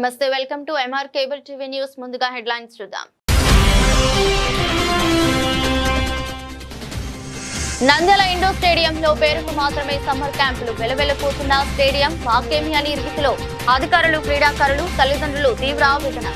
నమస్తే, welcome to MR cable TV news. ముందుగా headlines చూద్దాం. నంద్యాల ఇండోర్ స్టేడియంలో పేరుకు మాత్రమే సమ్మర్ క్యాంపులు. వెలవెలపోతున్న స్టేడియం మాకేమి అని ఇరుకులో అధికారులు, క్రీడాకారులు, తల్లిదండ్రులు తీవ్ర ఆవేదన.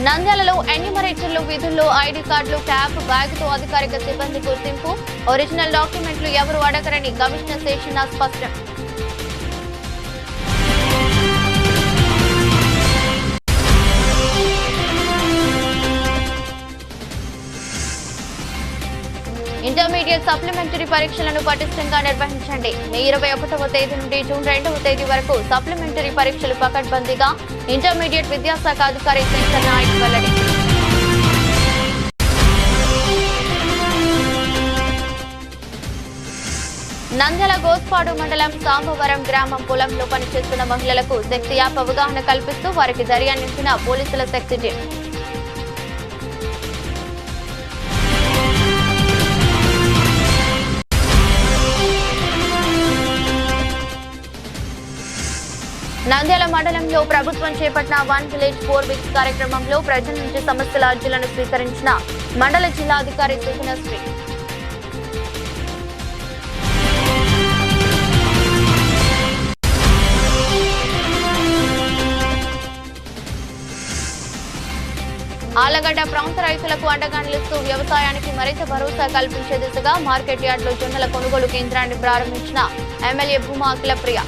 నంద్యాలలో ఎన్యూమరేటర్లు విధుల్లో ఐడి కార్డులు, క్యాప్, బ్యాగ్తో అధికారిక సిబ్బంది గుర్తింపు. ఒరిజినల్ డాక్యుమెంట్లు ఎవరు అడగరని కమిషనర్ శేషన్న స్పష్టం. ఇంటర్మీడియట్ సప్లిమెంటరీ పరీక్షలను పటిష్టంగా నిర్వహించండి. మే 21వ తేదీ నుండి జూన్ 2వ తేదీ వరకు సప్లిమెంటరీ పరీక్షలు పకడ్బందీగా. ఇంటర్మీడియట్ విద్యాశాఖ అధికారి శంకర్ నాయక్ వెల్లడి. నంద్యాల గోస్పాడు మండలం సాంబవరం గ్రామం పొలంలో పనిచేస్తున్న మహిళలకు శక్తి యాప్ అవగాహన కల్పిస్తూ వారికి ధైర్యాన్ని నింపిన పోలీసుల శక్తి టీం. నంద్యాల మండలంలో ప్రభుత్వం చేపట్టిన 1 విలేజ్ 4 వీక్స్ కార్యక్రమంలో ప్రజల నుంచి సమస్యల అర్జీలను స్వీకరించిన మండల జిల్లా అధికారి సుగుణశ్రీ. ఆలగడ్డ ప్రాంత రైతులకు అండగా నిలుస్తూ వ్యవసాయానికి మరింత భరోసా కల్పించే దిశగా మార్కెట్ యార్డులో జొన్నల కొనుగోలు కేంద్రాన్ని ప్రారంభించిన ఎమ్మెల్యే భూమా అఖిలప్రియ.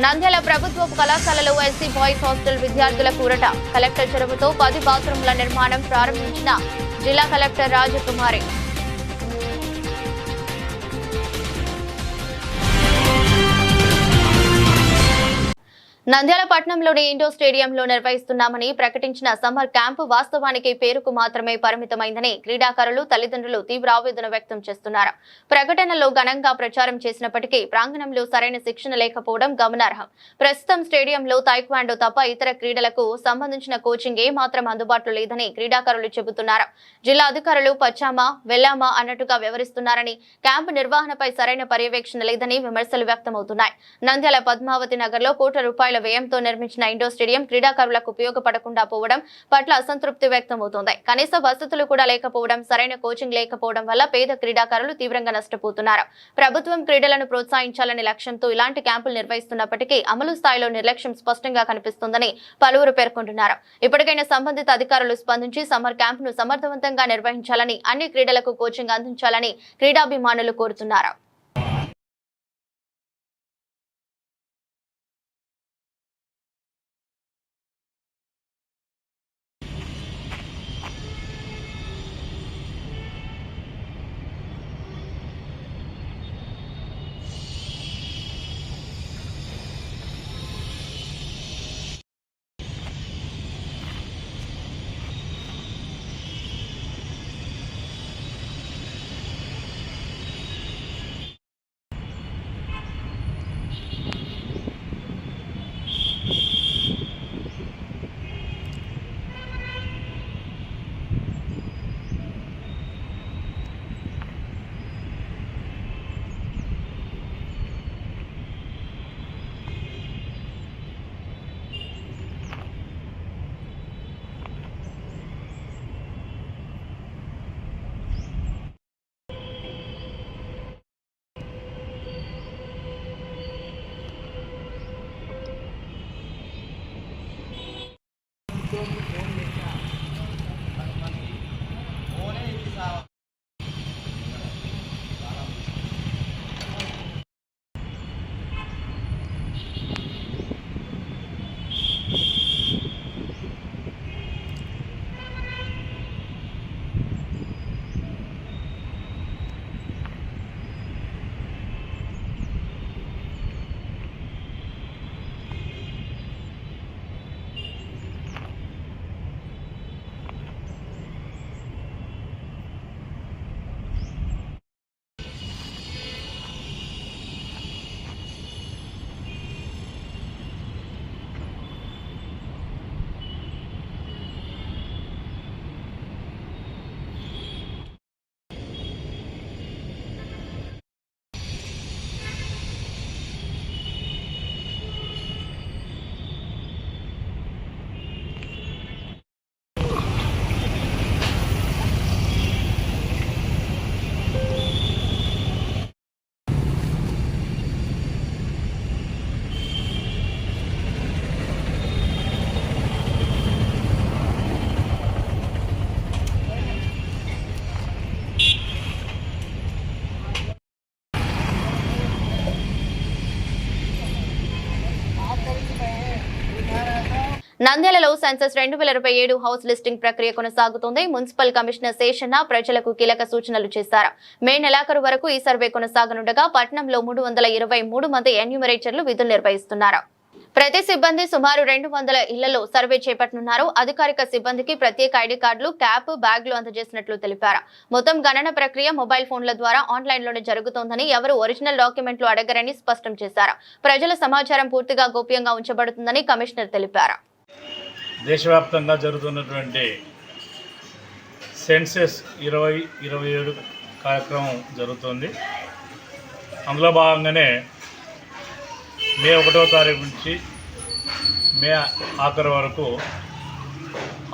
నంద్యాల ప్రభుత్వపు కళాశాలలో ఎస్సీ బాయ్స్ హాస్టల్ విద్యార్థుల కూరట. కలెక్టర్ చొరవతో 10 బాత్రూంల నిర్మాణం ప్రారంభించిన జిల్లా కలెక్టర్ రాజకుమారి. నంద్యాల పట్టణంలోని ఇండోర్ స్టేడియంలో నిర్వహిస్తున్నామని ప్రకటించిన సమ్మర్ క్యాంపు వాస్తవానికి పేరుకు మాత్రమే పరిమితమైందని క్రీడాకారులు, తల్లిదండ్రులు తీవ్ర ఆవేదన వ్యక్తం చేస్తున్నారు. ప్రకటనలో ఘనంగా ప్రచారం చేసినప్పటికీ ప్రాంగణంలో సరైన శిక్షణ లేకపోవడం గమనార్హం. ప్రస్తుతం స్టేడియంలో తైక్వాండో తప్ప ఇతర క్రీడలకు సంబంధించిన కోచింగ్ ఏ మాత్రం అందుబాటులో లేదని క్రీడాకారులు చెబుతున్నారు. జిల్లా అధికారులు పచ్చామా వెళ్లామా అన్నట్టుగా వ్యవహరిస్తున్నారని, క్యాంపు నిర్వహణపై సరైన పర్యవేక్షణ లేదని విమర్శలు వ్యక్తమవుతున్నాయి. నంద్యాల పద్మావతి నగర్లో కోట్ల రూపాయల వ్యయంతో నిర్మించిన ఇండోర్ స్టేడియం క్రీడాకారులకు ఉపయోగపడకుండా పోవడం పట్ల అసంతృప్తి వ్యక్తమవుతోంది. కనీస వసతులు కూడా లేకపోవడం, సరైన కోచింగ్ లేకపోవడం వల్ల పేద క్రీడాకారులు తీవ్రంగా నష్టపోతున్నారు. ప్రభుత్వం క్రీడలను ప్రోత్సహించాలనే లక్ష్యంతో ఇలాంటి క్యాంపులు నిర్వహిస్తున్నప్పటికీ అమలు స్థాయిలో నిర్లక్ష్యం స్పష్టంగా కనిపిస్తోందని పలువురు పేర్కొంటున్నారు. ఇప్పటికైనా సంబంధిత అధికారులు స్పందించి సమ్మర్ క్యాంపును సమర్థవంతంగా నిర్వహించాలని, అన్ని క్రీడలకు కోచింగ్ అందించాలని క్రీడాభిమానులు కోరుతున్నారు. నంద్యాలలో సెన్సస్ 2027 హౌస్ లిస్టింగ్ ప్రక్రియ కొనసాగుతోంది. మున్సిపల్ కమిషనర్ శేషన్న ప్రజలకు కీలక సూచనలు చేశారు. మే నెలాఖరు వరకు ఈ సర్వే కొనసాగనుండగా పట్టణంలో 323 మంది ఎన్యూమరేటర్లు విధులు నిర్వహిస్తున్నారు. ప్రతి సిబ్బంది సుమారు 200 ఇళ్లలో సర్వే చేపట్టనున్నారు. అధికారిక సిబ్బందికి ప్రత్యేక ఐడి కార్డులు, క్యాప్, బ్యాగులు అందజేసినట్లు తెలిపారు. మొత్తం గణన ప్రక్రియ మొబైల్ ఫోన్ల ద్వారా ఆన్లైన్లోనే జరుగుతోందని, ఎవరు ఒరిజినల్ డాక్యుమెంట్లు అడగరని స్పష్టం చేశారు. ప్రజల సమాచారం పూర్తిగా గోప్యంగా ఉంచబడుతుందని కమిషనర్ తెలిపారు. దేశవ్యాప్తంగా జరుగుతున్నటువంటి సెన్సెస్ 2027 కార్యక్రమం జరుగుతుంది. అందులో భాగంగానే మే 1వ తారీఖు నుంచి మే ఆఖరి వరకు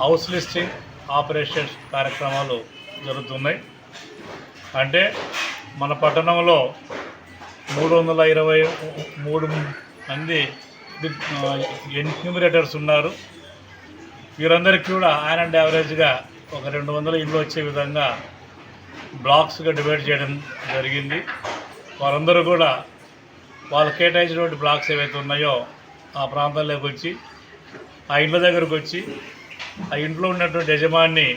హౌస్ లిస్టింగ్ ఆపరేషన్స్ కార్యక్రమాలు జరుగుతున్నాయి. అంటే మన పట్టణంలో 323 మంది ఎన్యూమరేటర్స్ ఉన్నారు. వీరందరికీ కూడా ఆన్ అండ్ యావరేజ్గా ఒక 200 ఇళ్ళు వచ్చే విధంగా బ్లాక్స్గా డివైడ్ చేయడం జరిగింది. వారందరూ కూడా వాళ్ళు కేటాయించినటువంటి బ్లాక్స్ ఏవైతే ఉన్నాయో ఆ ప్రాంతాల్లోకి వచ్చి ఆ ఇండ్ల దగ్గరకు వచ్చి ఆ ఇంట్లో ఉన్నటువంటి యజమాని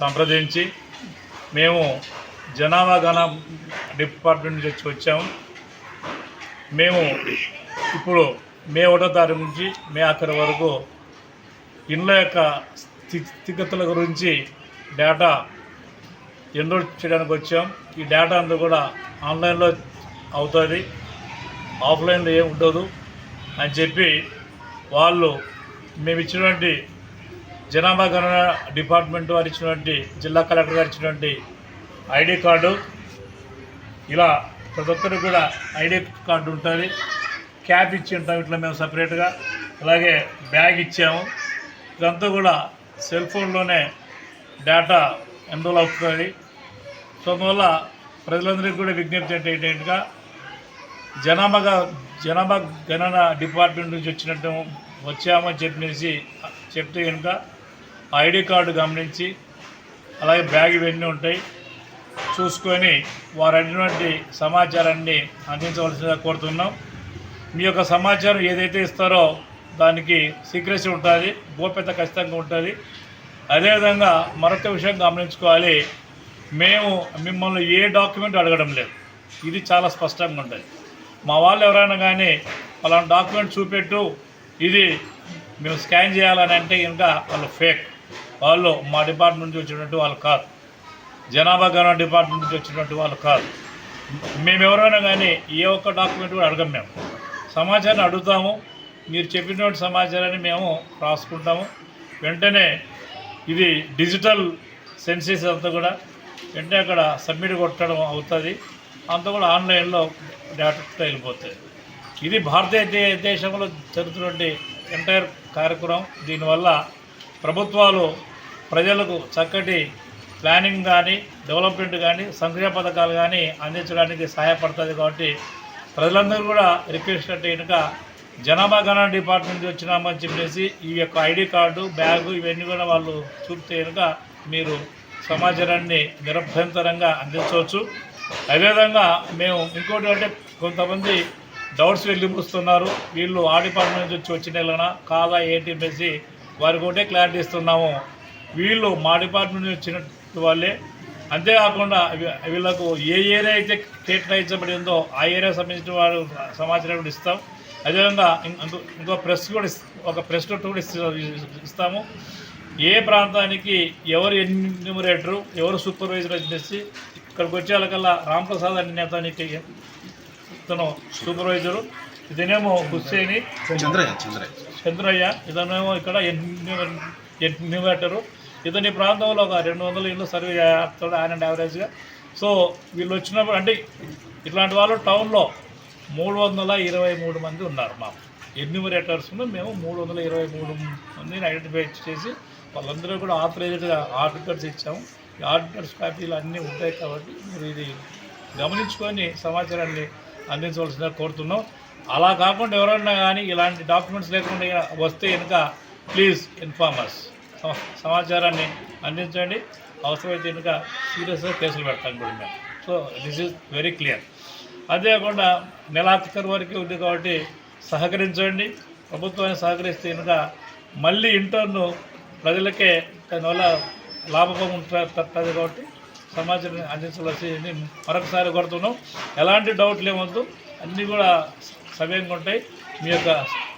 సంప్రదించి మేము జనాభా గణ డిపార్ట్మెంట్ నుంచి వచ్చాము, మేము ఇప్పుడు మే 1వ తారీఖు నుంచి మే ఆఖరి వరకు ఇండ్ల యొక్క స్థితిగతుల గురించి డేటా ఎన్రోల్ చేయడానికి వచ్చాం. ఈ డేటా అంతా కూడా ఆన్లైన్లో అవుతుంది, ఆఫ్లైన్లో ఏమి ఉండదు అని చెప్పి వాళ్ళు మేము ఇచ్చినటువంటి జనాభా గణన డిపార్ట్మెంట్ వారు ఇచ్చినటువంటి జిల్లా కలెక్టర్ గారు ఇచ్చినటువంటి ఐడి కార్డు, ఇలా ప్రతి ఒక్కరికి కూడా ఐడి కార్డు ఉంటుంది, క్యాప్ ఇచ్చి ఉంటాం ఇట్లా మేము సపరేట్గా, అలాగే బ్యాగ్ ఇచ్చాము. ఇదంతా కూడా సెల్ ఫోన్లోనే డేటా ఎన్రోల్ అవుతుంది. సో అందువల్ల ప్రజలందరికీ కూడా విజ్ఞప్తి ఏంటంటే జనాభా గణన డిపార్ట్మెంట్ నుంచి వచ్చామని చెప్పేసి చెప్తే కనుక ఐడి కార్డు గమనించి అలాగే బ్యాగ్ ఇవన్నీ ఉంటాయి చూసుకొని వారు అడిగినటువంటి సమాచారాన్ని అందించవలసిందిగా కోరుతున్నాం. మీ యొక్క సమాచారం ఏదైతే ఇస్తారో దానికి సీక్రెసీ ఉంటుంది, గోప్యత ఖచ్చితంగా ఉంటుంది. అదేవిధంగా మరొక విషయం గమనించుకోవాలి, మేము మిమ్మల్ని ఏ డాక్యుమెంట్ అడగడం లేదు, ఇది చాలా స్పష్టంగా ఉంటుంది. మా వాళ్ళు ఎవరైనా కానీ అలాంటి డాక్యుమెంట్ చూపెట్టు ఇది మేము స్కాన్ చేయాలని అంటే కనుక వాళ్ళు ఫేక్, వాళ్ళు మా డిపార్ట్మెంట్ నుంచి వచ్చినట్టు వాళ్ళు కాదు, జనాభా గణన డిపార్ట్మెంట్ నుంచి వచ్చినట్టు వాళ్ళు కాదు. మేము ఎవరైనా కానీ ఏ ఒక్క డాక్యుమెంట్ కూడా అడగం. మేము సమాచారాన్ని అడుగుతాము, మీరు చెప్పినటువంటి సమాచారాన్ని మేము రాసుకుంటాము. వెంటనే ఇది డిజిటల్ సెన్సెస్ అంతా కూడా వెంటనే అక్కడ సబ్మిట్ కొట్టడం అవుతుంది, అంతా కూడా ఆన్లైన్లో డేటా వెళ్ళిపోతుంది. ఇది భారతీయ దేశంలో జరుగుతున్నటువంటి ఎంటైర్ కార్యక్రమం. దీనివల్ల ప్రభుత్వాలు ప్రజలకు చక్కటి ప్లానింగ్ కానీ డెవలప్మెంట్ కానీ సంక్షేమ పథకాలు కానీ అందించడానికి సహాయపడుతుంది. కాబట్టి ప్రజలందరూ కూడా రిక్వెస్ట్ అంటే కనుక జనాభా గణన డిపార్ట్మెంట్ నుంచి వచ్చినామని చెప్పేసి ఈ యొక్క ఐడి కార్డు, బ్యాగు ఇవన్నీ కూడా వాళ్ళు చూపితే కనుక మీరు సమాచారాన్ని నిరభ్యంతరంగా అందించవచ్చు. అదేవిధంగా మేము ఇంకోటి అంటే కొంతమంది డౌట్స్ వెళ్ళిపోతున్నారు, వీళ్ళు ఆ డిపార్ట్మెంట్ నుంచి వచ్చిన కాదా ఏంటి అనేసి వారికి ఒకటే క్లారిటీ ఇస్తున్నాము. వీళ్ళు మా డిపార్ట్మెంట్ నుంచి వచ్చిన వాళ్ళే, అంతేకాకుండా వీళ్ళకు ఏ ఏరియా అయితే కేటాయించబడిందో ఆ ఏరియా సంబంధించిన వారు సమాచారం కూడా ఇస్తాం. అదేవిధంగా ఇంకో ఒక ప్రెస్ నోట్ కూడా ఇస్తాము. ఏ ప్రాంతానికి ఎవరు ఎన్యూమరేటరు, ఎవరు సూపర్వైజర్ వచ్చేసి ఇక్కడికి వచ్చేకల్లా రాంప్రసాద్ అనే అతనికి ఇతను సూపర్వైజరు, ఇతనేమో హుస్సేని చంద్రయ్య, ఇతనేమో ఇక్కడ ఎన్యూమరేటరు. ఇతని ప్రాంతంలో ఒక 200 ఇళ్ళు సర్వే చేస్తాడు ఆన్ అండ్ యావరేజ్గా. సో వీళ్ళు వచ్చినప్పుడు అంటే ఇట్లాంటి వాళ్ళు టౌన్లో 323 మంది ఉన్నారు. మా ఎన్యూమరేటర్స్ను మేము 323 మందిని ఐడెంటిఫై చేసి వాళ్ళందరూ కూడా ఆథరైజ్డ్గా ఆర్డిటర్స్ ఇచ్చాము. ఈ ఆర్డిటర్స్ కాపీలు అన్నీ ఉంటాయి కాబట్టి మీరు ఇది గమనించుకొని సమాచారాన్ని అందించవలసిందిగా కోరుతున్నాం. అలా కాకుండా ఎవరైనా కానీ ఇలాంటి డాక్యుమెంట్స్ లేకుండా వస్తే కనుక ప్లీజ్ ఇన్ఫార్మర్స్ సమాచారాన్ని అందించండి. అవసరమైతే కనుక సీరియస్గా కేసులు పెడతాం కూడా మేము. So this is very clear. అంతేకాకుండా నెలాఖరు వరకు ఉంది కాబట్టి సహకరించండి. ప్రభుత్వాన్ని సహకరిస్తే కనుక మళ్ళీ ఇంటర్ను ప్రజలకే దానివల్ల లాభం ఉంటుంది కాబట్టి సమాచారం అందించవలసి మరొకసారి కోరుతున్నాం. ఎలాంటి డౌట్లు ఏమొద్దు, అన్నీ కూడా సవ్యంగా ఉంటాయి. మీ యొక్క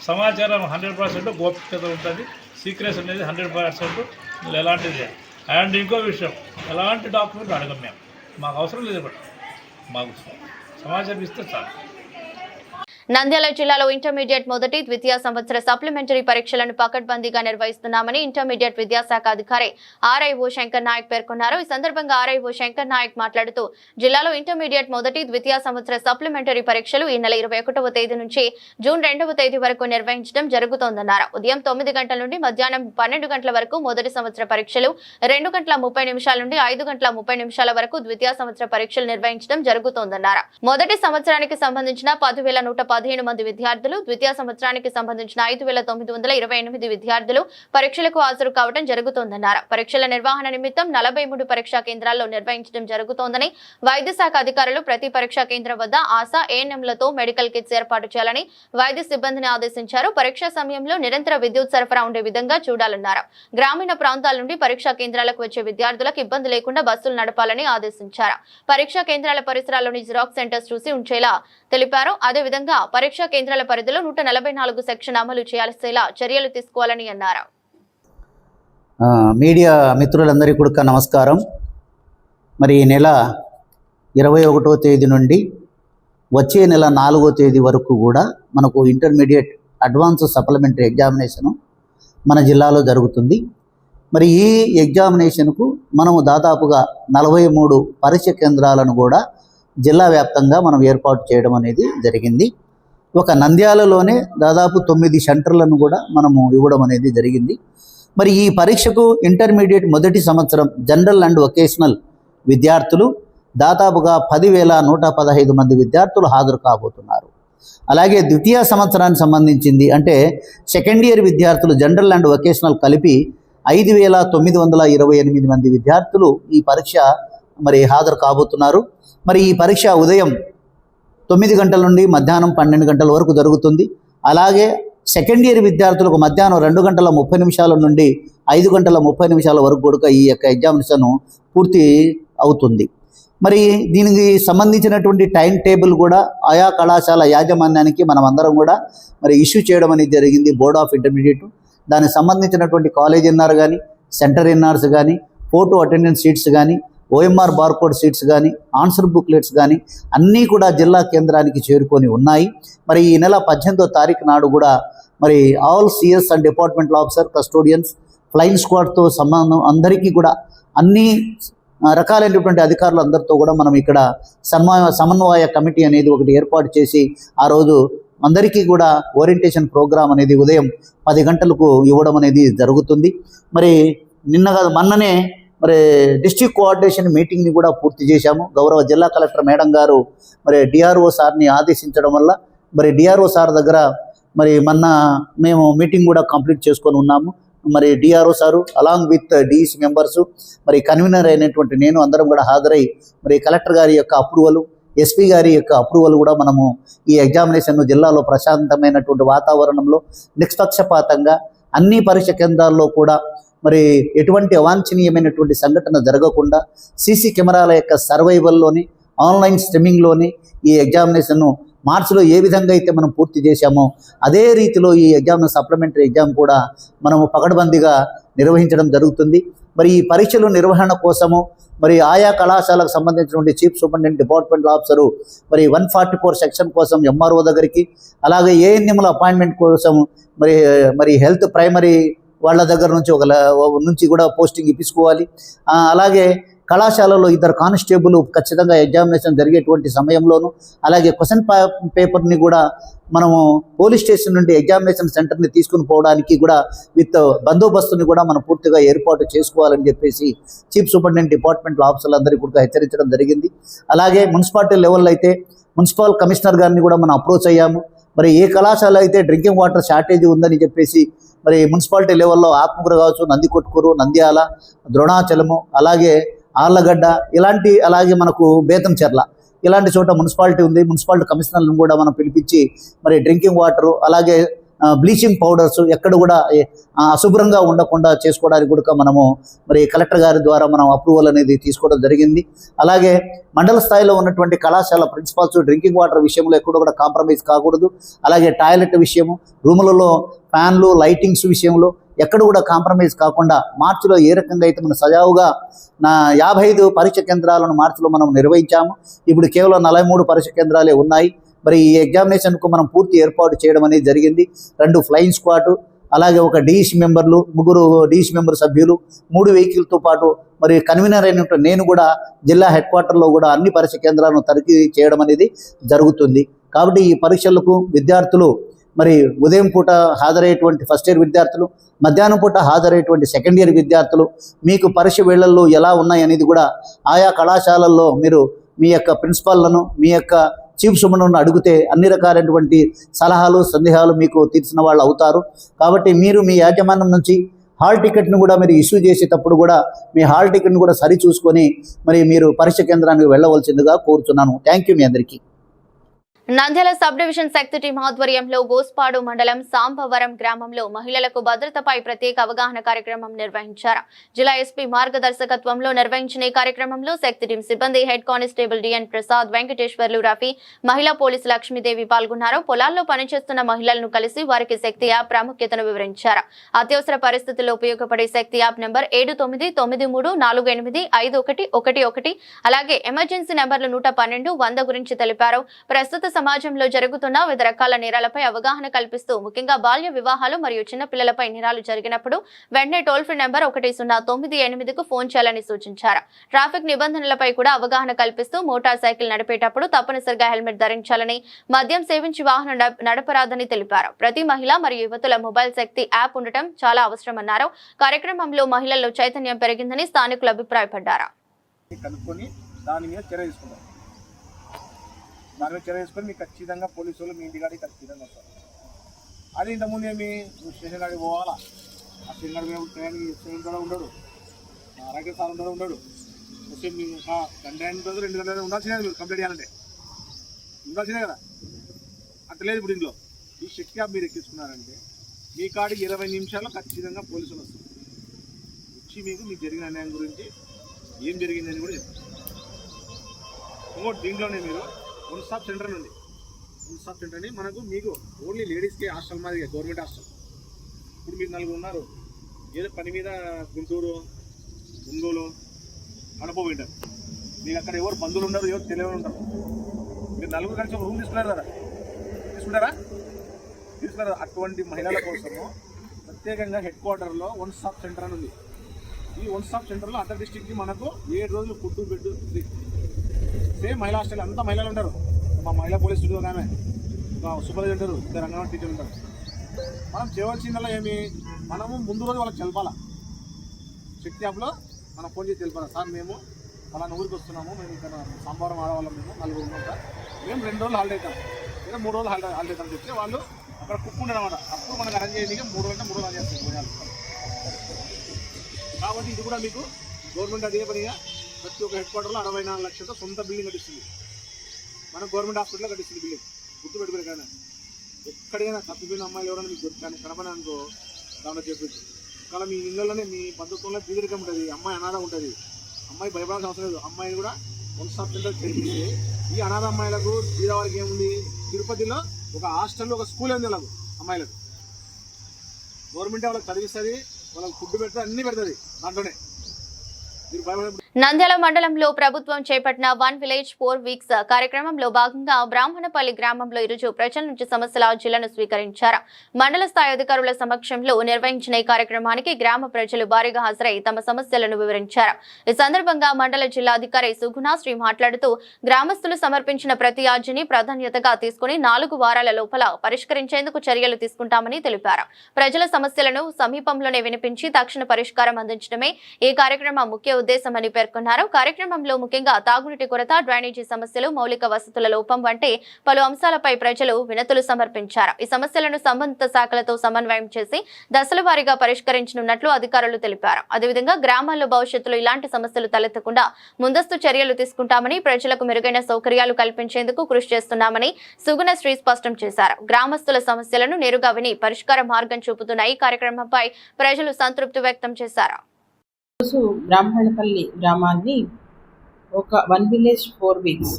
సమాచారం 100% గోప్యత ఉంటుంది. సీక్రెట్స్ అనేది 100% ఎలాంటిది. అండ్ ఇంకో విషయం, ఎలాంటి డాక్యుమెంట్ అడగం మేము, మాకు అవసరం లేదు. కూడా మాకు సమాచారం ఇస్తే చాలు. నంద్యాల జిల్లాలో ఇంటర్మీడియట్ మొదటి ద్వితీయ సంవత్సర సప్లిమెంటరీ పరీక్షలను పకడ్బందీగా నిర్వహిస్తున్నామని ఇంటర్మీడియట్ విద్యాశాఖ అధికారి ఆర్ఐఓ శంకర్ నాయక్ పేర్కొన్నారు. ఈ సందర్భంగా ఆర్ఐఓ శంకర్ నాయక్ మాట్లాడుతూ జిల్లాలో ఇంటర్మీడియట్ మొదటి ద్వితీయ సంవత్సర సప్లిమెంటరీ పరీక్షలు ఈ నెల 21వ తేదీ నుంచి జూన్ 2వ తేదీ వరకు నిర్వహించడం జరుగుతోందన్నారు. ఉదయం 9 గంటల నుండి మధ్యాహ్నం 12 గంటల వరకు మొదటి సంవత్సర పరీక్షలు, 2 గంటల 30 నిమిషాల నుండి 5 గంటల 30 నిమిషాల వరకు ద్వితీయ సంవత్సర పరీక్షలు నిర్వహించడం జరుగుతోందన్నారు. మొదటి సంవత్సరానికి సంబంధించిన 10,115 మంది విద్యార్థులు, ద్వితీయ సంవత్సరానికి సంబంధించిన 5,928 విద్యార్థులు పరీక్షలకు హాజరు కావడం జరుగుతోందన్నారు. పరీక్షల నిర్వహణ నిమిత్తం 43 పరీక్షా కేంద్రాల్లో నిర్వహించడం జరుగుతోందని, వైద్య శాఖ అధికారులు ప్రతి పరీక్షా కేంద్రం వద్ద ఆశా ఏఎన్ఎంలతో మెడికల్ కిట్స్ ఏర్పాటు చేయాలని వైద్య సిబ్బందిని ఆదేశించారు. పరీక్షా సమయంలో నిరంతర విద్యుత్ సరఫరా ఉండే విధంగా చూడాలన్నారు. గ్రామీణ ప్రాంతాల నుండి పరీక్షా కేంద్రాలకు వచ్చే విద్యార్థులకు ఇబ్బంది లేకుండా బస్సులు నడపాలని ఆదేశించారు. పరీక్షా కేంద్రాల పరిసరాల్లోని జిరాక్స్ సెంటర్స్ చూసి ఉంచేలా తెలిపారు. అదేవిధంగా పరీక్షా కేంద్రాల పరిధిలో 144 సెక్షన్ అమలు చేయాల్సేలా చర్యలు తీసుకోవాలని అన్నారు. మీడియా మిత్రులందరికీ కూడా నమస్కారం. మరి ఈ నెల 21వ తేదీ నుండి వచ్చే నెల 4వ తేదీ వరకు కూడా మనకు ఇంటర్మీడియట్ అడ్వాన్స్ సప్లిమెంటరీ ఎగ్జామినేషను మన జిల్లాలో జరుగుతుంది. మరి ఈ ఎగ్జామినేషన్కు మనము దాదాపుగా 43 పరీక్ష కేంద్రాలను కూడా జిల్లా వ్యాప్తంగా మనం ఏర్పాటు చేయడం అనేది జరిగింది. ఒక నంద్యాలలోనే దాదాపు 9 సెంటర్లను కూడా మనము ఇవ్వడం అనేది జరిగింది. మరి ఈ పరీక్షకు ఇంటర్మీడియట్ మొదటి సంవత్సరం జనరల్ అండ్ వొకేషనల్ విద్యార్థులు దాదాపుగా 10,115 మంది విద్యార్థులు హాజరు కాబోతున్నారు. అలాగే ద్వితీయ సంవత్సరానికి సంబంధించింది అంటే సెకండ్ ఇయర్ విద్యార్థులు జనరల్ అండ్ వొకేషనల్ కలిపి 5,928 మంది విద్యార్థులు ఈ పరీక్ష మరి హాజరు కాబోతున్నారు. మరి ఈ పరీక్ష ఉదయం 9 గంటల నుండి మధ్యాహ్నం 12 గంటల వరకు జరుగుతుంది. అలాగే సెకండ్ ఇయర్ విద్యార్థులకు మధ్యాహ్నం 2 గంటల 30 నిమిషాల నుండి 5 గంటల 30 నిమిషాల వరకు కూడా ఈ యొక్క ఎగ్జామినేషన్ పూర్తి అవుతుంది. మరి దీనికి సంబంధించినటువంటి టైం టేబుల్ కూడా ఆయా కళాశాల యాజమాన్యానికి మనం అందరం కూడా మరి ఇష్యూ చేయడం అనేది జరిగింది. బోర్డ్ ఆఫ్ ఇంటర్మీడియట్ దానికి సంబంధించినటువంటి కాలేజ్ ఎన్ఆర్ కానీ, సెంటర్ ఎన్ఆర్స్ కానీ, ఫోటో అటెండెన్స్ షీట్స్ కానీ, ఓఎంఆర్ బార్కోడ్ షీట్స్ కానీ, ఆన్సర్ బుక్లెట్స్ కానీ అన్నీ కూడా జిల్లా కేంద్రానికి చేరుకొని ఉన్నాయి. మరి ఈ నెల 18వ తారీఖు నాడు కూడా మరి all CS and departmental officer, custodians, flying స్క్వాడ్తో సంబంధం అందరికీ కూడా అన్ని రకాలైనటువంటి అధికారులు అందరితో కూడా మనం ఇక్కడ సమన్వయ కమిటీ అనేది ఒకటి ఏర్పాటు చేసి ఆ రోజు అందరికీ కూడా ఓరియంటేషన్ ప్రోగ్రామ్ అనేది ఉదయం 10 గంటలకు ఇవ్వడం అనేది జరుగుతుంది. మరి మొన్ననే మరి డిస్ట్రిక్ట్ కోఆర్డినేషన్ మీటింగ్ని కూడా పూర్తి చేశాము. గౌరవ జిల్లా కలెక్టర్ మేడం గారు మరి డిఆర్ఓ సార్ని ఆదేశించడం వల్ల మరి డిఆర్ఓ సార్ దగ్గర మరి మొన్న మేము మీటింగ్ కూడా కంప్లీట్ చేసుకొని ఉన్నాము. మరి DRO sir along with DEC members మరి కన్వీనర్ అయినటువంటి నేను అందరం కూడా హాజరై మరి కలెక్టర్ గారి యొక్క అప్రూవల్, ఎస్పీ గారి యొక్క అప్రూవల్ కూడా మనము ఈ ఎగ్జామినేషన్ జిల్లాలో ప్రశాంతమైనటువంటి వాతావరణంలో నిష్పక్షపాతంగా అన్ని పరీక్ష కేంద్రాల్లో కూడా మరి ఎటువంటి అవాంఛనీయమైనటువంటి సంఘటన జరగకుండా సీసీ కెమెరాల యొక్క సర్వైవల్లోని, ఆన్లైన్ స్ట్రీమింగ్లోని ఈ ఎగ్జామినేషన్ను మార్చిలో ఏ విధంగా అయితే మనం పూర్తి చేశామో అదే రీతిలో ఈ ఎగ్జామ్ సప్లిమెంటరీ ఎగ్జామ్ కూడా మనము పకడ్బందీగా నిర్వహించడం జరుగుతుంది. మరి ఈ పరీక్షల నిర్వహణ కోసము మరి ఆయా కళాశాలకు సంబంధించినటువంటి చీఫ్ సూపరింటెండెంట్ డిపార్ట్మెంటల్ ఆఫీసరు మరి 144 సెక్షన్ కోసం ఎంఆర్ఓ దగ్గరికి, అలాగే ఏఎన్ఎంల అపాయింట్మెంట్ కోసం మరి హెల్త్ ప్రైమరీ వాళ్ళ దగ్గర నుంచి కూడా పోస్టింగ్ ఇప్పించుకోవాలి. అలాగే కళాశాలలో 2 కానిస్టేబుల్ ఖచ్చితంగా ఎగ్జామినేషన్ జరిగేటువంటి సమయంలోనూ, అలాగే క్వశ్చన్ పేపర్ని కూడా మనము పోలీస్ స్టేషన్ నుండి ఎగ్జామినేషన్ సెంటర్ని తీసుకుని పోవడానికి కూడా విత్ బందోబస్తుని కూడా మనం పూర్తిగా ఏర్పాటు చేసుకోవాలని చెప్పేసి చీఫ్ సూపరింటెండెంట్ డిపార్ట్మెంట్ ఆఫీసర్లు అందరికీ కూడా హెచ్చరించడం జరిగింది. అలాగే మున్సిపాలిటీ లెవెల్లో అయితే మున్సిపల్ కమిషనర్ గారిని కూడా మనం అప్రోచ్ అయ్యాము. మరి ఏ కళాశాల అయితే డ్రింకింగ్ వాటర్ షార్టేజ్ ఉందని చెప్పేసి మరి మున్సిపాలిటీ లెవెల్లో ఆత్మకూరు కావచ్చు, నందికొట్కూరు, నంద్యాల, ద్రోణాచలము, అలాగే ఆర్లగడ్డ ఇలాంటి, అలాగే మనకు బేతంచెర్ల ఇలాంటి చోట మున్సిపాలిటీ ఉంది. మున్సిపాలిటీ కమిషనర్లను కూడా మనం పిలిపించి మరి డ్రింకింగ్ వాటరు, అలాగే బ్లీచింగ్ పౌడర్స్ ఎక్కడ కూడా అశుభ్రంగా ఉండకుండా చేసుకోవడానికి కూడా మనము మరి కలెక్టర్ గారి ద్వారా మనం అప్రూవల్ అనేది తీసుకోవడం జరిగింది. అలాగే మండల స్థాయిలో ఉన్నటువంటి కళాశాల ప్రిన్సిపాల్స్ డ్రింకింగ్ వాటర్ విషయంలో ఎక్కడ కూడా కాంప్రమైజ్ కాకూడదు. అలాగే టాయిలెట్ విషయము, రూములలో ఫ్యాన్లు, లైటింగ్స్ విషయంలో ఎక్కడ కూడా కాంప్రమైజ్ కాకుండా మార్చిలో ఏ రకంగా అయితే మనం సజావుగా 55 పరీక్ష కేంద్రాలను మార్చిలో మనం నిర్వహించాము. ఇప్పుడు కేవలం 43 పరీక్ష కేంద్రాలే ఉన్నాయి. మరి ఈ ఎగ్జామినేషన్కు మనం పూర్తి ఏర్పాటు చేయడం అనేది జరిగింది. 2 ఫ్లయింగ్ స్క్వాడ్, అలాగే ఒక డిఈసి మెంబర్లు, 3 డిఈసి మెంబర్ సభ్యులు, 3 వెహికల్తో పాటు మరి కన్వీనర్ అయినటువంటి నేను కూడా జిల్లా హెడ్ క్వార్టర్లో కూడా అన్ని పరీక్ష కేంద్రాలను తనిఖీ చేయడం అనేది జరుగుతుంది. కాబట్టి ఈ పరీక్షలకు విద్యార్థులు మరి ఉదయం పూట హాజరయ్యేటువంటి ఫస్ట్ ఇయర్ విద్యార్థులు, మధ్యాహ్నం పూట హాజరయ్యేటువంటి సెకండ్ ఇయర్ విద్యార్థులు మీకు పరీక్ష వేళల్లో ఎలా ఉన్నాయి అనేది కూడా ఆయా కళాశాలల్లో మీరు మీ యొక్క ప్రిన్సిపాల్లను, మీ యొక్క చీఫ్ సుమన్ను అడిగితే అన్ని రకాలైనటువంటి సలహాలు, సందేహాలు మీకు తీర్చిన వాళ్ళు అవుతారు. కాబట్టి మీరు మీ యాజమాన్యం నుంచి హాల్ టికెట్ను కూడా మీరు ఇష్యూ చేసేటప్పుడు కూడా మీ హాల్ టికెట్ను కూడా సరి చూసుకొని మరి మీరు పరీక్ష కేంద్రానికి వెళ్ళవలసిందిగా కోరుతున్నాను. థ్యాంక్ యూ మీ అందరికీ. నంద్యాల సబ్ డివిజన్ శక్తి టీం ఆధ్వర్యంలో గోస్పాడు మండలం సాంబవరం గ్రామంలో మహిళలకు భద్రతపై ప్రత్యేక అవగాహన కార్యక్రమం నిర్వహించారు. జిల్లా ఎస్పీ మార్గదర్శకత్వంలో నిర్వహించిన ఈ కార్యక్రమంలో శక్తి టీం సిబ్బంది హెడ్ కానిస్టేబుల్ డిఎన్ ప్రసాద్, వెంకటేశ్వర్లు, రఫీ, మహిళా పోలీసు లక్ష్మీదేవి పాల్గొన్నారు. పొలాల్లో పనిచేస్తున్న మహిళలను కలిసి వారికి శక్తి యాప్ ప్రాముఖ్యతను వివరించారు. అత్యవసర పరిస్థితుల్లో ఉపయోగపడే శక్తి యాప్ నంబర్ 7993485111 అలాగే ఎమర్జెన్సీ నంబర్లు 112, 100 గురించి తెలిపారు. ప్రస్తుత సమాజంలో జరుగుతున్న వివిధ రకాల నేరాలపై అవగాహన కల్పిస్తూ ముఖ్యంగా బాల్య వివాహాలు మరియు చిన్న పిల్లలపై నేరాలు జరిగినప్పుడు వెంటనే టోల్ ఫ్రీ నెంబర్ 1098కు ఫోన్ చేయాలని సూచించారు. ట్రాఫిక్ నిబంధనలపై కూడా అవగాహన కల్పిస్తూ మోటార్ సైకిల్ నడిపేటప్పుడు తప్పనిసరిగా హెల్మెట్ ధరించాలని, మద్యం సేవించి వాహనం నడపరాదని తెలిపారు. ప్రతి మహిళ మరియు యువతుల మొబైల్ శక్తి యాప్ ఉండటం చాలా అవసరమన్నారు. కార్యక్రమంలో మహిళల్లో చైతన్యం పెరిగిందని స్థానికులు అభిప్రాయపడ్డారు. దాని మీద చర్య తీసుకొని మీకు ఖచ్చితంగా పోలీసు వాళ్ళు మీ ఇంటికాడికి ఖచ్చితంగా వస్తారు. అది ఇంతకుముందు ఏమి స్టేషన్ కాడికి పోవాలా, ఆ స్టేషన్ కాడికి స్టేషన్ కూడా ఉండడు, రాకేష్ సార్ ఉండడు, వస్తే మీరు గంట 2 గంటలు ఉండాల్సినే మీరు కంప్లీట్ చేయాలంటే ఉండాల్సినే కదా. అట్లా లేదు ఇప్పుడు ఇంట్లో. ఈ శక్తి యాప్ మీరు ఎక్కించుకున్నారంటే మీ కాడికి 20 నిమిషాల్లో ఖచ్చితంగా పోలీసులు వస్తారు. వచ్చి మీకు జరిగిన అన్యాయం గురించి ఏం జరిగిందని కూడా చెప్తారు. ఇంకోటి దీంట్లోనే మీరు వన్ స్టాప్ సెంటర్ ఉంది. వన్ స్టాప్ సెంటర్ అని మీకు ఓన్లీ లేడీస్కి హాస్టల్ మాదిరిగా గవర్నమెంట్ హాస్టల్. ఇప్పుడు మీరు 4 ఉన్నారు, ఏదో పని మీద గుంటూరు, ఒంగోలు, కడప పోయింటారు. మీకు అక్కడ ఎవరు బంధువులు ఉండరు, ఎవరు తెలియని ఉంటారు. మీరు 4 కలిసి ఒక రూమ్ తీసుకున్నారు కదా, తీసుకుంటారా? అటువంటి మహిళల కోసము ప్రత్యేకంగా హెడ్ క్వార్టర్లో వన్ స్టాప్ సెంటర్ అని ఉంది. ఈ వన్ స్టాప్ సెంటర్లో అదర్ డిస్ట్రిక్ట్కి మనకు 7 రోజులు ఫుడ్, బెడ్ ఫ్రీ. సేమ్ మహిళా హాస్టల్ అంతా మహిళలు ఉంటారు. మా మహిళా పోలీస్ స్టూడియో ఆమె, సూపర్వైజర్ ఉంటారు, 2 అంగన్వాడీ టీచర్లు ఉంటారు. మనం చేయవలసిందల్లా ఏమి, మనము ముందు రోజు వాళ్ళకి తెలపాలా. శక్తి యాప్లో మనం ఫోన్ చేసి తెలిపాలి, సార్ మేము అలాంటి ఊరికి వస్తున్నాము, మేము ఇక్కడ సాంబారం ఆడవాళ్ళం, మేము 4 ఉన్నాం సార్, మేము 2 రోజులు హాలిడే అవుతాం లేదా 3 రోజులు హాలిడే అవుతామని చెప్తే వాళ్ళు అక్కడ కుక్ ఉండనమాట. అప్పుడు మనకు అరేంజ్ చేయడానికి 3 రోజులు 3 రోజులు చేస్తాం. కాబట్టి ఇది కూడా మీకు గవర్నమెంట్ అదే పనిగా ప్రతి ఒక్క హెడ్ క్వార్టర్లో 64 లక్షలతో సొంత బిల్డింగ్ కట్టిస్తుంది. మనం గవర్నమెంట్ హాస్పిటల్లో కట్టిస్తుంది బిల్డింగ్. గుర్తుపెట్టుకునే కానీ ఎక్కడికైనా తప్పిపోయిన అమ్మాయిలు ఎవరైనా మీకు కనపడి అనుకో దాంట్లో చెప్పచ్చు. కానీ మీ ఇళ్ళలోనే మీ బంధుత్వంలో బీదరికం ఉంటుంది, అమ్మాయి అనాథ ఉంటుంది. అమ్మాయి భయపడాల్సిన అవసరం లేదు. అమ్మాయిని కూడా వన్ స్టాప్ సెంటర్ చేస్తే ఈ అనాథ అమ్మాయిలకు బీదవాళ్ళకి ఏముంది, తిరుపతిలో ఒక హాస్టల్లో ఒక స్కూల్ ఉంది వాళ్ళకు అమ్మాయిలకు. గవర్నమెంటే వాళ్ళకి చదివిస్తుంది, వాళ్ళకి ఫుడ్ పెడుతుంది, అన్నీ పెడుతుంది దాంట్లోనే. నంద్యాల మండలంలో ప్రభుత్వం చేపట్టిన 1 విలేజ్ 4 వీక్స్ కార్యక్రమంలో భాగంగా బ్రాహ్మణపల్లి గ్రామంలో ఈరోజు ప్రజల నుంచి సమస్యల అర్జీలను స్వీకరించారు. మండల స్థాయి అధికారుల సమక్షంలో నిర్వహించిన ఈ కార్యక్రమానికి గ్రామ ప్రజలు భారీగా హాజరై తమ సమస్యలను వివరించారు. ఈ సందర్భంగా మండల జిల్లా అధికారి సుగుణాశ్రీ మాట్లాడుతూ గ్రామస్తులు సమర్పించిన ప్రతి అర్జీని ప్రాధాన్యతగా తీసుకుని 4 వారాల లోపల పరిష్కరించేందుకు చర్యలు తీసుకుంటామని తెలిపారు. ప్రజల సమస్యలను సమీపంలోనే వినిపించి తక్షణ పరిష్కారం అందించడమే ఈ కార్యక్రమం ముఖ్య ఉద్దేశమని పేర్కొన్నారు. కార్యక్రమంలో ముఖ్యంగా తాగునీటి కొరత, డ్రైనేజీ సమస్యలు, మౌలిక వసతుల లోపం వంటి పలు అంశాలపై ప్రజలు వినతులు సమర్పించారు. ఈ సమస్యలను సంబంధిత శాఖలతో సమన్వయం చేసి దశల వారీగా పరిష్కరించనున్నట్లు అధికారులు తెలిపారు. అదేవిధంగా గ్రామాల్లో భవిష్యత్తులో ఇలాంటి సమస్యలు తలెత్తకుండా ముందస్తు చర్యలు తీసుకుంటామని, ప్రజలకు మెరుగైన సౌకర్యాలు కల్పించేందుకు కృషి చేస్తున్నామని సుగుణశ్రీ స్పష్టం చేశారు. గ్రామస్తుల సమస్యలను నేరుగా విని పరిష్కార మార్గం చూపుతున్న ఈ కార్యక్రమంపై ప్రజలు సంతృప్తి వ్యక్తం చేశారు. బ్రాహ్మణపల్లి గ్రామాన్ని ఒక 1 విలేజ్ 4 వీక్స్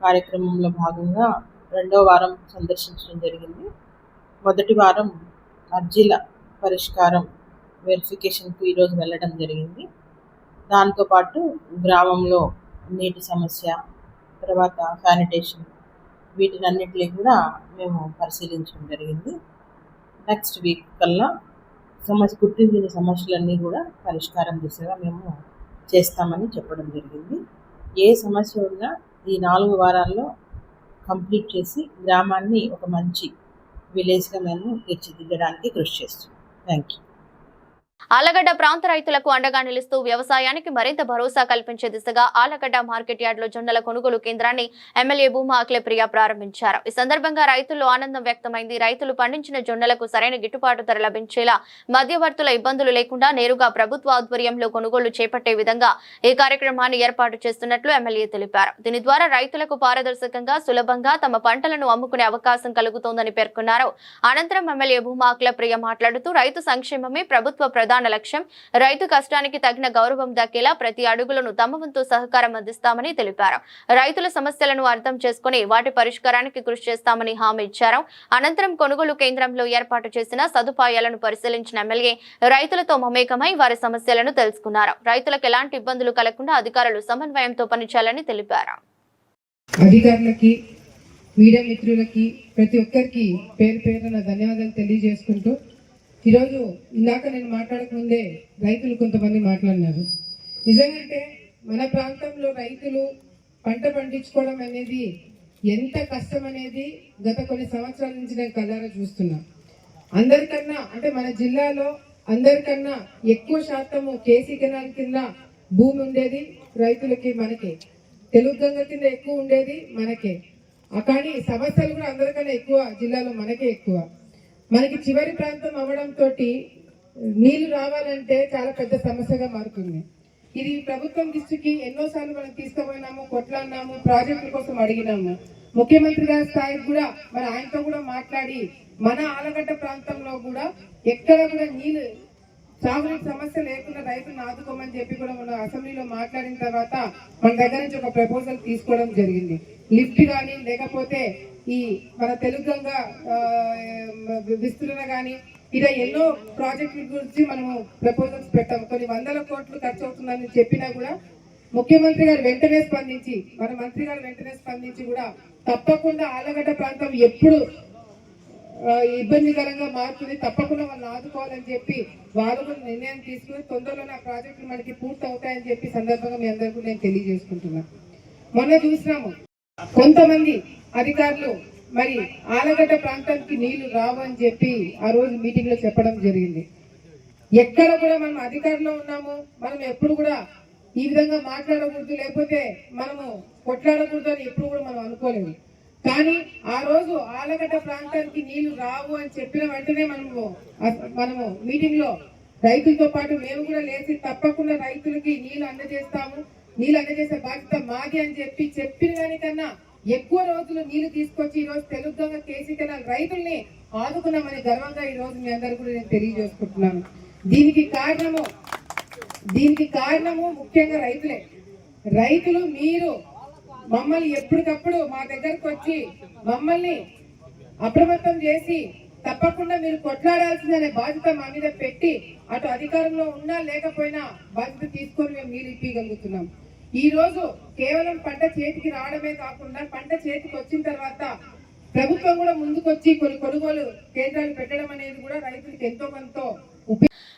కార్యక్రమంలో భాగంగా 2వ వారం సందర్శించడం జరిగింది. మొదటి వారం అర్జీల పరిష్కారం వెరిఫికేషన్కు ఈరోజు వెళ్ళడం జరిగింది. దాంతోపాటు గ్రామంలో నీటి సమస్య, తర్వాత శానిటేషన్, వీటినన్నిటినీ కూడా మేము పరిశీలించడం జరిగింది. నెక్స్ట్ వీక్ కల్లా గుర్తించిన సమస్యలన్నీ కూడా పరిష్కారం దిశగా మేము చేస్తామని చెప్పడం జరిగింది. ఏ సమస్య ఉన్నా ఈ 4 వారాల్లో కంప్లీట్ చేసి గ్రామాన్ని ఒక మంచి విలేజ్గా మేము తీర్చిదిద్దడానికి కృషి చేస్తున్నాం. Thank you. ఆలగడ్డ ప్రాంత రైతులకు అండగా నిలుస్తూ వ్యవసాయానికి మరింత భరోసా కల్పించే దిశగా ఆలగడ్డ మార్కెట్ యార్డులో జొన్నల కొనుగోలు కేంద్రాన్ని ఎమ్మెల్యే భూమా అఖిలప్రియ ప్రారంభించారు. ఈ సందర్భంగా రైతుల్లో ఆనందం వ్యక్తమైంది. రైతులు పండించిన జొన్నలకు సరైన గిట్టుబాటు ధర లభించేలా, మధ్యవర్తుల ఇబ్బందులు లేకుండా నేరుగా ప్రభుత్వ ఆధ్వర్యంలో కొనుగోలు చేపట్టే విధంగా ఈ కార్యక్రమాన్ని ఏర్పాటు చేస్తున్నట్లు ఎమ్మెల్యే తెలిపారు. దీని ద్వారా రైతులకు పారదర్శకంగా, సులభంగా తమ పంటలను అమ్ముకునే అవకాశం కలుగుతోందని పేర్కొన్నారు. అనంతరం ఎమ్మెల్యే భూమా అఖిలప్రియ మాట్లాడుతూ రైతు సంక్షేమమే ప్రభుత్వ ప్రధాన లక్ష్యం, రైతు కష్టానికి తగిన గౌరవం దక్కేలా ప్రతి అడుగులను తమ వంతు సహకారం అందిస్తామని తెలిపారు. రైతుల సమస్యలను అర్థం చేసుకుని వాటి పరిష్కారానికి కృషి చేస్తామని హామీ ఇచ్చారు. అనంతరం కొనుగోలు కేంద్రంలో ఏర్పాటు చేసిన సదుపాయాలను పరిశీలించిన ఎమ్మెల్యే రైతులతో మమేకమై వారి సమస్యలను తెలుసుకున్నారు. రైతులకు ఎలాంటి ఇబ్బందులు కలగకుండా అధికారులు సమన్వయంతో పనిచేయాలని తెలిపారు. అధికారులకి, మీడియా మిత్రులకి, ప్రతి ఒక్కరికి పేరు పేరున ధన్యవాదాలు తెలియజేసుకుంటూ, ఈరోజు ఇందాక నేను మాట్లాడకముందే రైతులు కొంతమంది మాట్లాడినారు. నిజంగా మన ప్రాంతంలో రైతులు పంట పండించుకోవడం అనేది ఎంత కష్టం అనేది గత కొన్ని సంవత్సరాల నుంచి నేను కళ్ళారా చూస్తున్నా. అందరికన్నా మన జిల్లాలో అందరికన్నా ఎక్కువ శాతము కేసీ కెనాల్ కింద భూమి ఉండేది రైతులకి, మనకే. తెలుగు గంగ కింద ఎక్కువ ఉండేది మనకే. కానీ సమస్యలు కూడా అందరికన్నా ఎక్కువ జిల్లాలో మనకే ఎక్కువ. మనకి చివరి ప్రాంతం అవ్వడంతో నీళ్లు రావాలంటే చాలా పెద్ద సమస్యగా మారుతుంది. ఇది ప్రభుత్వం దృష్టికి ఎన్నోసార్లు మనం తీసుకుపోయినాము, కొట్లాడినాము, ప్రాజెక్టుల కోసం అడిగినాము. ముఖ్యమంత్రి గారి స్థాయికి కూడా ఆయనతో కూడా మాట్లాడి మన ఆలగడ్డ ప్రాంతంలో కూడా ఎక్కడ కూడా నీళ్ళు సాగునీటి సమస్య లేకుండా రైతులను ఆదుకోమని చెప్పి కూడా మన అసెంబ్లీలో మాట్లాడిన తర్వాత మన దగ్గర నుంచి ఒక ప్రపోజల్ తీసుకోవడం జరిగింది. లిఫ్ట్ కానీ, లేకపోతే ఈ మన తెలుగంగా విస్తరణ కానీ, ఇలా ఎన్నో ప్రాజెక్టుల గురించి మనము ప్రపోజల్స్ పెట్టాము. కొన్ని 100 కోట్లు ఖర్చు అవుతుందని చెప్పినా కూడా ముఖ్యమంత్రి గారు వెంటనే స్పందించి, మన మంత్రి గారు వెంటనే స్పందించి కూడా తప్పకుండా ఆలగడ్డ ప్రాంతం ఎప్పుడు ఇబ్బందికరంగా మారుతుంది, తప్పకుండా వాళ్ళని ఆదుకోవాలని చెప్పి వారు కూడా నిర్ణయం తీసుకుని తొందరలోనే ఆ ప్రాజెక్టులు మనకి పూర్తి అవుతాయని చెప్పి సందర్భంగా మీ అందరికీ నేను తెలియజేసుకుంటున్నాను. మొన్న చూసినాము కొంతమంది అధికారులు ఆలగడ్డ ప్రాంతానికి నీళ్లు రావు అని చెప్పి ఆ రోజు మీటింగ్ లో చెప్పడం జరిగింది. ఎక్కడ కూడా మనం అధికారంలో ఉన్నాము, మనం ఎప్పుడు కూడా ఈ విధంగా మాట్లాడకూడదు, లేకపోతే మనము కొట్లాడకూడదు అని ఎప్పుడు కూడా మనం అనుకోలేదు. కానీ ఆ రోజు ఆలగడ్డ ప్రాంతానికి నీళ్లు రావు అని చెప్పిన వెంటనే మనము మీటింగ్ లో రైతులతో పాటు మేము కూడా లేచి తప్పకుండా రైతులకి నీళ్లు అందజేస్తాము, నీళ్లు అందజేసే బాధ్యత మాది అని చెప్పిన దానికన్నా ఎక్కువ రోజులు నీళ్లు తీసుకొచ్చి ఈ రోజు తెలుగుగా కేసీ కెనాల్ రైతుల్ని ఆదుకున్నామని గర్వంగా ఈ రోజు మీ అందరూ కూడా నేను తెలియజేసుకుంటున్నాను. దీనికి కారణము ముఖ్యంగా రైతులే. రైతులు మీరు మమ్మల్ని ఎప్పటికప్పుడు మా దగ్గరకు వచ్చి మమ్మల్ని అప్రమత్తం చేసి తప్పకుండా మీరు కొట్లాడాల్సిందనే బాధ్యత మా మీద పెట్టి, అటు అధికారంలో ఉన్నా లేకపోయినా బాధ్యత తీసుకొని మేము నీళ్ళు ఇప్పగలుగుతున్నాం. ఈ రోజు కేవలం పంట చేతికి రావడమే కాకుండా పంట చేతికి వచ్చిన తర్వాత ప్రభుత్వం కూడా ముందుకొచ్చి కొన్ని కొనుగోలు కేంద్రాలు పెట్టడం అనేది కూడా రైతులకు ఎంతో కొంత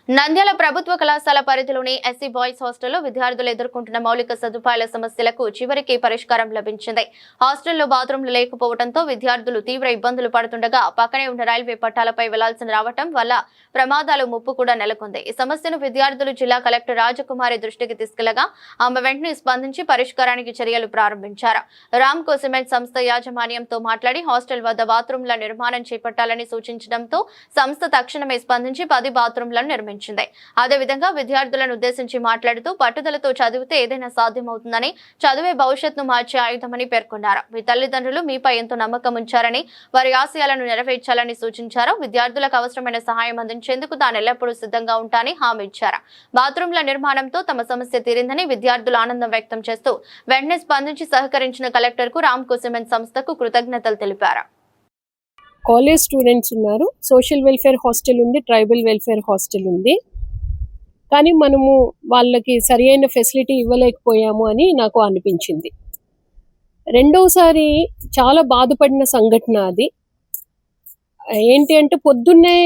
నంద్యాల ప్రభుత్వ కళాశాల పరిధిలోని ఎస్సీ బాయ్స్ హాస్టల్లో విద్యార్థులు ఎదుర్కొంటున్న మౌలిక సదుపాయాల సమస్యలకు చివరికి పరిష్కారం లభించింది. హాస్టల్లో బాత్రూంలు లేకపోవడంతో విద్యార్థులు తీవ్ర ఇబ్బందులు పడుతుండగా పక్కనే ఉన్న రైల్వే పట్టాలపై వెళ్లాల్సి రావడం వల్ల ప్రమాదాలు ముప్పు కూడా నెలకొంది. ఈ సమస్యను విద్యార్థులు జిల్లా కలెక్టర్ రాజకుమారి దృష్టికి తీసుకెళ్లగా ఆమె వెంటనే స్పందించి పరిష్కారానికి చర్యలు ప్రారంభించారు. రామ్కో సిమెంట్ సంస్థ యాజమాన్యంతో మాట్లాడి హాస్టల్ వద్ద బాత్రూంల నిర్మాణం చేపట్టాలని సూచించడంతో సంస్థ తక్షణమే స్పందించి 10 బాత్రూంలను నిర్మించింది. అదేవిధంగా విద్యార్థులను ఉద్దేశించి మాట్లాడుతూ పట్టుదలతో చదివితే ఏదైనా సాధ్యమవుతుందని, చదివే భవిష్యత్తును మార్చే ఆయుధమని పేర్కొన్నారు. మీ తల్లిదండ్రులు మీపై ఎంతో నమ్మకం ఉంచారని, వారి ఆశయాలను నెరవేర్చాలని సూచించారు. విద్యార్థులకు అవసరమైన సహాయం అందించేందుకు తాను ఎల్లప్పుడూ సిద్ధంగా ఉంటానని హామీ ఇచ్చారు. బాత్రూంల నిర్మాణంతో తమ సమస్య తీరిందని విద్యార్థులు ఆనందం వ్యక్తం చేస్తూ వెంటనే స్పందించి సహకరించిన కలెక్టర్ కు రామ్కో సిమెంట్ సంస్థకు కృతజ్ఞతలు తెలిపారు. కాలేజ్ స్టూడెంట్స్ ఉన్నారు, సోషల్ వెల్ఫేర్ హాస్టల్ ఉంది, ట్రైబల్ వెల్ఫేర్ హాస్టల్ ఉంది. కానీ మనము వాళ్ళకి సరి అయిన ఫెసిలిటీ ఇవ్వలేకపోయాము అని నాకు అనిపించింది. రెండోసారి చాలా బాధపడిన సంఘటన అది. ఏంటి అంటే పొద్దున్నే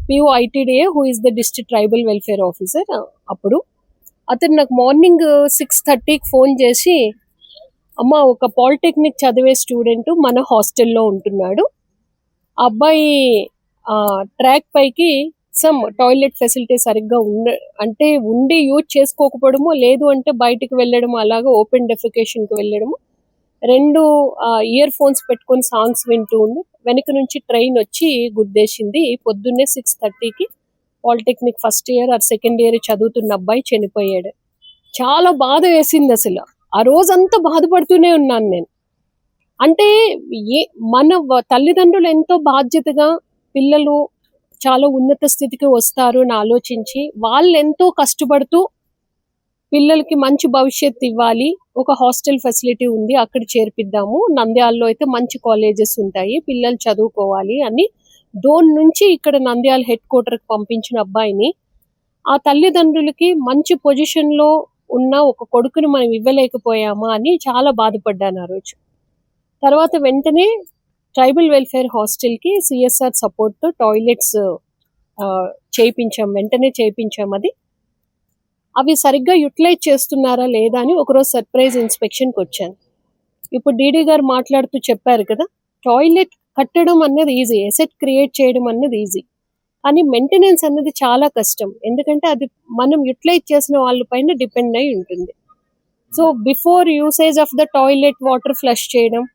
PO ITDA who is the district tribal welfare officer, అప్పుడు అతను నాకు మార్నింగ్ 6:30కి ఫోన్ చేసి, అమ్మ ఒక పాలిటెక్నిక్ చదివే స్టూడెంట్ మన హాస్టల్లో ఉంటున్నాడు, అబ్బాయి ట్రాక్ పైకి సమ్ టాయిలెట్ ఫెసిలిటీ సరిగ్గా ఉండి యూజ్ చేసుకోకపోవడము, లేదు అంటే బయటికి వెళ్ళడము, అలాగా ఓపెన్ డెఫికేషన్కి వెళ్ళడము, 2 ఇయర్ ఫోన్స్ పెట్టుకొని సాంగ్స్ వింటూ ఉండి వెనక నుంచి ట్రైన్ వచ్చి గుద్దేసింది. పొద్దున్నే 6:30కి polytechnic first year or second year చదువుతున్న అబ్బాయి చనిపోయాడు. చాలా బాధ వేసింది. అసలు ఆ రోజంతా బాధపడుతూనే ఉన్నాను నేను. అంటే మన తల్లిదండ్రులు ఎంతో బాధ్యతగా పిల్లలు చాలా ఉన్నత స్థితికి వస్తారు అని ఆలోచించి వాళ్ళు ఎంతో కష్టపడుతూ పిల్లలకి మంచి భవిష్యత్తు ఇవ్వాలి, ఒక హాస్టల్ ఫెసిలిటీ ఉంది అక్కడ చేర్పిద్దాము, నంద్యాలలో అయితే మంచి కాలేజెస్ ఉంటాయి, పిల్లలు చదువుకోవాలి అని డోన్ నుంచి ఇక్కడ నంద్యాల హెడ్ క్వార్టర్కి పంపించిన అబ్బాయిని ఆ తల్లిదండ్రులకి మంచి పొజిషన్లో ఉన్న ఒక కొడుకుని మనం ఇవ్వలేకపోయామా అని చాలా బాధపడ్డాను ఆ రోజు. తర్వాత వెంటనే ట్రైబల్ వెల్ఫేర్ హాస్టల్కి సిఎస్ఆర్ సపోర్ట్తో టాయిలెట్స్ వెంటనే చేయించాం. అవి సరిగ్గా యూటిలైజ్ చేస్తున్నారా లేదా అని ఒకరోజు సర్ప్రైజ్ ఇన్స్పెక్షన్కి వచ్చాను. ఇప్పుడు డీడీ గారు మాట్లాడుతూ చెప్పారు కదా, టాయిలెట్ కట్టడం అన్నది ఈజీ, ఎసెట్ క్రియేట్ చేయడం అన్నది ఈజీ, కానీ మెయింటెనెన్స్ అన్నది చాలా కష్టం. ఎందుకంటే అది మనం యూటిలైజ్ చేసిన వాళ్ళపైన డిపెండ్ అయి ఉంటుంది. So before usage of the toilet water flush చేయడం,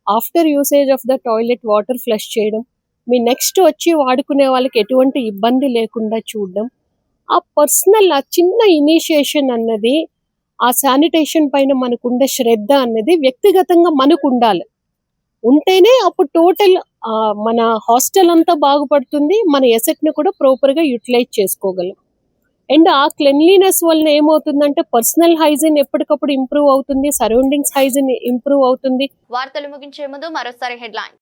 after usage of the toilet water flush చేయడం, మీ నెక్స్ట్ వచ్చి వాడుకునే వాళ్ళకి ఎటువంటి ఇబ్బంది లేకుండా చూడడం, ఆ పర్సనల్ ఆ చిన్న ఇనిషియేషన్ అన్నది, ఆ శానిటేషన్ పైన మనకుండే శ్రద్ధ అన్నది వ్యక్తిగతంగా మనకు ఉండాలి. ఉంటేనే అప్పుడు టోటల్ మన హాస్టల్ అంతా బాగుపడుతుంది, మన ఎసెట్ని కూడా ప్రాపర్గా యూటిలైజ్ చేసుకోగలం. అండ్ ఆ క్లెన్లీనెస్ వలన ఏమవుతుందంటే పర్సనల్ హైజీన్ ఎప్పటికప్పుడు ఇంప్రూవ్ అవుతుంది, సరౌండింగ్స్ హైజీన్ ఇంప్రూవ్ అవుతుంది. వార్తలు ముగించే ముందు మరోసారి హెడ్లైన్.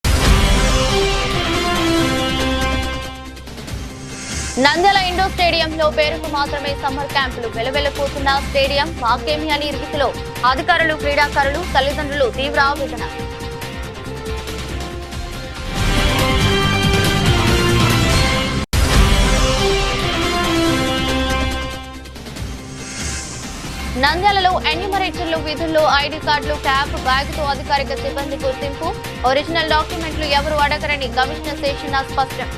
నంద్యాల ఇండోర్ స్టేడియంలో పేరుకు మాత్రమే సమ్మర్ క్యాంపులు, వెలువెల్లిపోతున్న స్టేడియం మాకేమి అని రీతిలో అధికారులు, క్రీడాకారులు, తల్లిదండ్రులు తీవ్ర ఆవేదన. నంద్యాలలో ఎన్యూమరేటర్లు విధుల్లో ఐడి కార్డులు, క్యాప్, బ్యాగ్తో అధికారిక సిబ్బంది గుర్తింపు, ఒరిజినల్ డాక్యుమెంట్లు ఎవరు అడగరని కమిషనర్ శేషన్న స్పష్టం.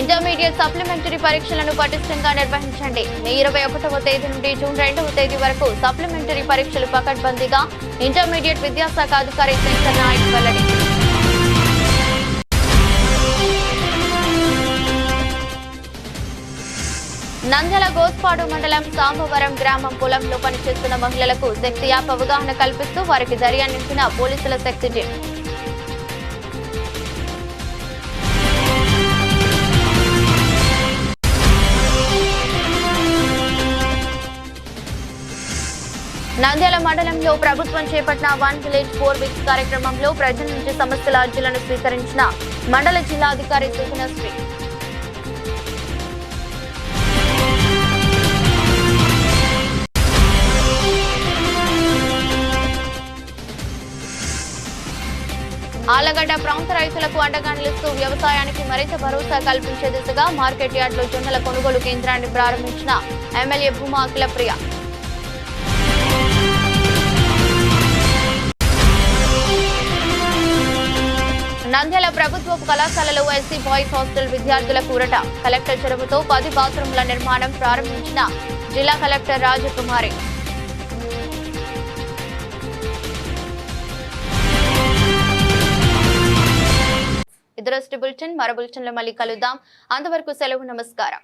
ఇంటర్మీడియట్ సప్లిమెంటరీ పరీక్షలను పటిష్టంగా నిర్వహించండి. మే 21వ తేదీ నుండి జూన్ 2వ తేదీ వరకు సప్లిమెంటరీ పరీక్షలు పకడ్బందీగా ఇంటర్మీడియట్ విద్యాశాఖ అధికారి శంకర్ నాయక్ వెల్లడి. నంద్యాల గోస్పాడు మండలం సాంబవరం గ్రామం పొలంలో పనిచేస్తున్న మహిళలకు శక్తి యాప్ అవగాహన కల్పిస్తూ వారికి ధైర్యం నింపిన పోలీసుల శక్తి టీం. నంద్యాల మండలంలో ప్రభుత్వం చేపట్టిన 1 విలేజ్ 4 వీక్స్ కార్యక్రమంలో ప్రజల నుంచి సమస్యల అర్జీలను స్వీకరించిన మండల జిల్లా అధికారి సుగుణశ్రీ. ఆలగడ్డ ప్రాంత రైతులకు అండగా నిలుస్తూ వ్యవసాయానికి మరింత భరోసా కల్పించే దిశగా మార్కెట్ యార్డులో జొన్నల కొనుగోలు కేంద్రాన్ని ప్రారంభించిన ఎమ్మెల్యే భూమా అఖిలప్రియ. నంద్యాల ప్రభుత్వపు కళాశాలలో ఎస్సీ బాయ్స్ హాస్టల్ విద్యార్థుల కూరట కలెక్టర్ చొరవతో 10 బాత్రూంల నిర్మాణం ప్రారంభించిన జిల్లా కలెక్టర్ రాజకుమారి. ఇదరస్టి బులెటిన్ మరో బులెటిన్లో మళ్ళీ కలుద్దాం. అంతవరకు సెలవు. నమస్కారం.